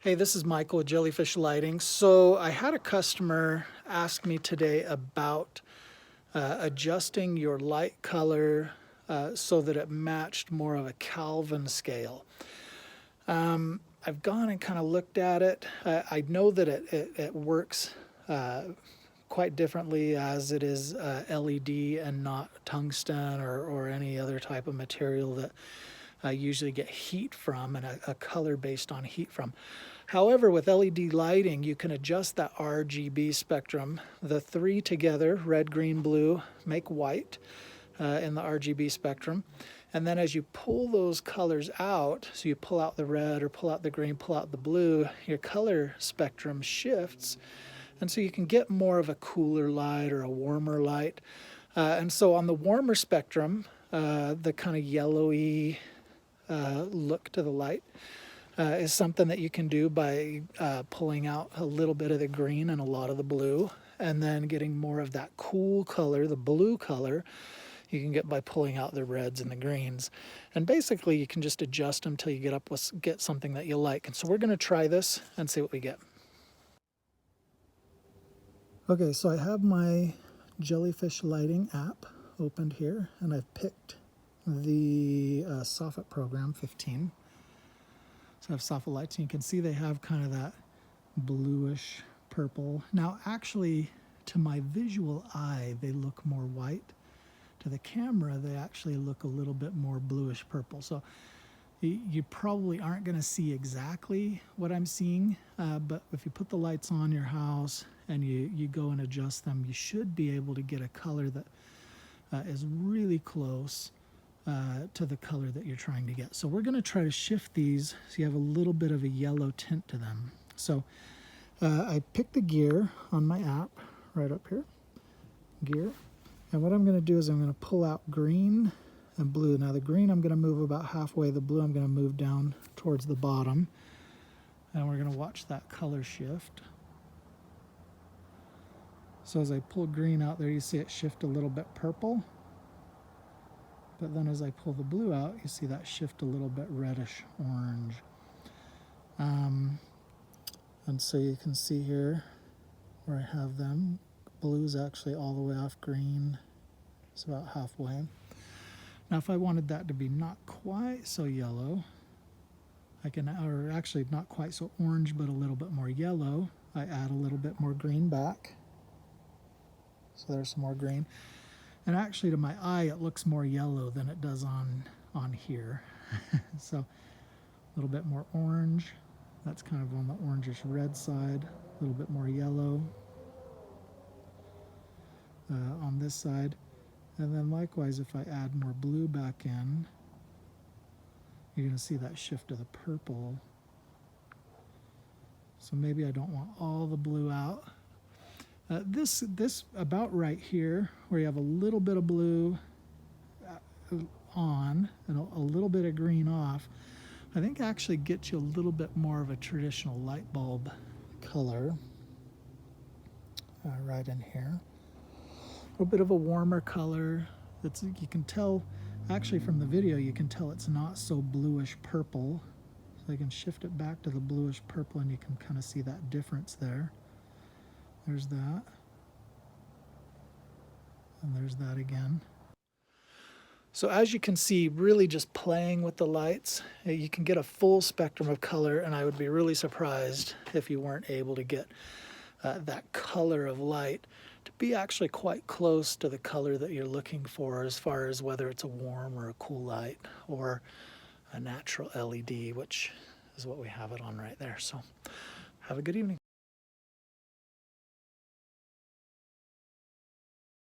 Hey, this is Michael with Jellyfish Lighting. So I had a customer ask me today about adjusting your light color so that it matched more of a Kelvin scale. I've gone and kind of looked at it. I know that it works quite differently as it is LED and not tungsten or any other type of material that I usually get heat from and a color based on heat from. However, with LED lighting, you can adjust that RGB spectrum. The three together, red, green, blue, make white in the RGB spectrum. And then as you pull those colors out, so you pull out the red or pull out the green, pull out the blue, your color spectrum shifts. And so you can get more of a cooler light or a warmer light. And so on the warmer spectrum, the kind of yellowy look to the light is something that you can do by pulling out a little bit of the green and a lot of the blue, and then getting more of that cool color, the blue color, you can get by pulling out the reds and the greens. And basically you can just adjust them till you get something that you like. And so we're going to try this and see what we get. Okay, so I have my Jellyfish Lighting app opened here, and I've picked the Soffit program 15. So I have Soffit lights, and you can see they have kind of that bluish purple. Now actually, to my visual eye, they look more white. To the camera, they actually look a little bit more bluish purple. So you probably aren't going to see exactly what I'm seeing, but if you put the lights on your house and you go and adjust them, you should be able to get a color that is really close to the color that you're trying to get. So we're going to try to shift these so you have a little bit of a yellow tint to them. So I picked the gear on my app right up here, gear, and what I'm going to do is I'm going to pull out green and blue. Now the green I'm going to move about halfway, the blue I'm going to move down towards the bottom, and we're going to watch that color shift. So as I pull green out there, you see it shift a little bit purple. But then as I pull the blue out, you see that shift a little bit reddish orange. And so you can see here where I have them. Blue's actually all the way off green. It's about halfway. Now if I wanted that to be not quite so yellow, I can, or actually not quite so orange, but a little bit more yellow, I add a little bit more green back. So there's some more green. And actually to my eye, it looks more yellow than it does on here. So a little bit more orange. That's kind of on the orangish red side. A little bit more yellow on this side. And then likewise, if I add more blue back in, you're going to see that shift to the purple. So maybe I don't want all the blue out. This about right here, where you have a little bit of blue on and a little bit of green off, I think actually gets you a little bit more of a traditional light bulb color right in here. A little bit of a warmer color. You can tell, actually from the video, you can tell it's not so bluish purple. So I can shift it back to the bluish purple and you can kind of see that difference there. There's that. And there's that again. So as you can see, really just playing with the lights, you can get a full spectrum of color, and I would be really surprised if you weren't able to get that color of light to be actually quite close to the color that you're looking for, as far as whether it's a warm or a cool light or a natural LED, which is what we have it on right there. So have a good evening.